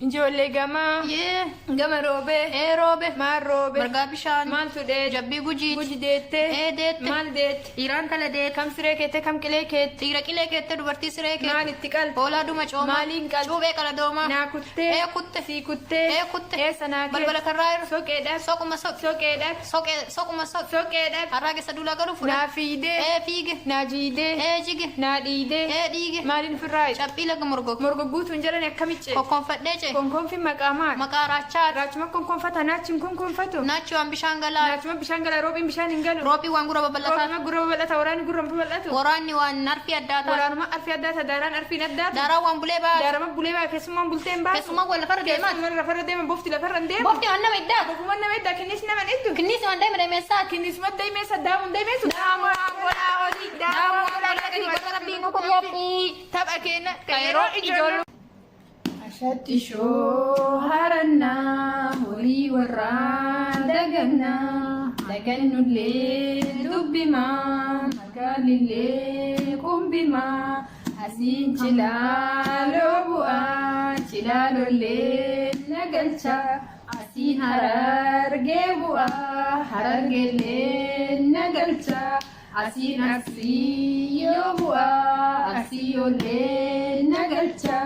Ijoollee gamaa gama roobee roobee maal roobee margaa bishaan maal tudhee jabbii gujiit guji deettee deette maal deette dhiiraan tala deette kam siree keettee kam qilee keette dhiira qilee keette dubartii siree keette maal itti qalte hoolaa duma cooma maaliin qalte cuubee qala doomaa naa kuttee kutte sii kuttee kutte eessa naa balbala karraa irra soqeedhaaf soquma soq soqeedhaaf soquma soq soqeedhaaf harraa keessa duulaa galu fudha naa fiidee fiige naa jiidee jige naa dhiidee dhiige maaliin firraa cabbii laga morgogguutuun jedhan akkamitti kokkonfadhee cee konkonfi maqaa maal maqaa raachaa raachuma konkonfata naachiin konkonfatu naachuwaan bishaan galaa naachuma bishaan galaa roobiin bishaan hin galu roobii waan gurra babal'ataa roobima gurra babal'ata waraanni gurra babal'atu waraanni waan arfii addaataa waraanuma arfii addaata daaraan arfiin addaata daaraan waan bulee baa daarama bulee baa keessumaan bulteen baa keessumaa wal lafarra deemaa keessumaan lafarra deema bofti lafarra hin deema bofti waan nama iddaa bofumaan nama iddaa kinnis nama iddu kinnis waan deema deemeessaa kinnisuma deemeessa daamuun deemeessu daamu angolaa olii daamu angolaa gadi gosa rabbiin kukulyaafi tapha kenna kayroo ijoollu ashatti shoo harannaa horii warraa dagannaa dagannullee dubbimaa magaalillee qumbimaa asiin cilaaloo bu'aa cilaalollee nagalcha asiin harargee bu'aa harargeellee nagalcha asiin arsiyoo bu'aa arsiyollee nagalcha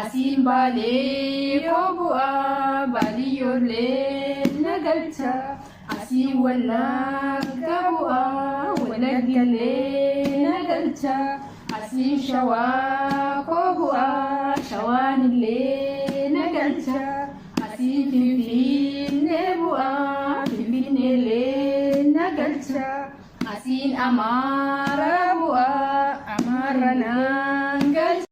asiin baalee yoo bu'aa baadiyyoollee nagalcha asiin wallagga bu'aa wallaggallee nagalcha asiin shawaa koo bu'aa shawaanillee nagalcha asiin finfinnee bu'aa finfinneellee nagalcha asiin amaara bu'aa amaarranaa